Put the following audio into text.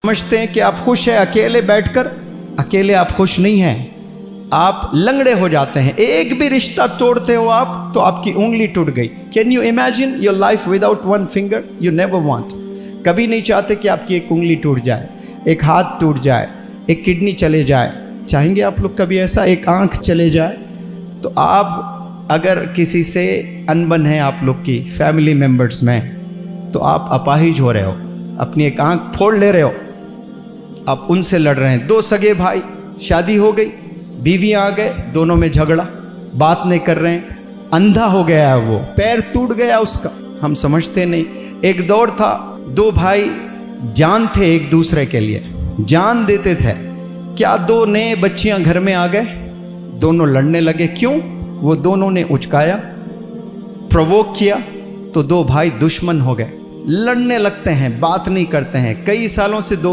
समझते हैं कि आप खुश हैं अकेले बैठकर, अकेले आप खुश नहीं हैं, आप लंगड़े हो जाते हैं। एक भी रिश्ता तोड़ते हो आप तो आपकी उंगली टूट गई। Can you imagine your life without one finger? You never want. कभी नहीं चाहते कि आपकी एक उंगली टूट जाए, एक हाथ टूट जाए, एक किडनी चले जाए। चाहेंगे आप लोग कभी ऐसा, एक आंख चले जाए? तो आप अगर किसी से अनबन है आप लोग की फैमिली मेंबर्स में, तो आप अपाहिज हो रहे हो, अपनी एक आंख फोड़ ले रहे हो, आप उनसे लड़ रहे हैं। दो सगे भाई, शादी हो गई, बीवियां आ गए, दोनों में झगड़ा, बात नहीं कर रहे हैं, अंधा हो गया है, वो पैर टूट गया उसका, हम समझते नहीं। एक दौर था, दो भाई जान थे एक दूसरे के लिए, जान देते थे। क्या दो नए बच्चियां घर में आ गए, दोनों लड़ने लगे। क्यों? वो दोनों ने उचकाया, प्रोवोक किया, तो दो भाई दुश्मन हो गए, लड़ने लगते हैं, बात नहीं करते हैं। कई सालों से दो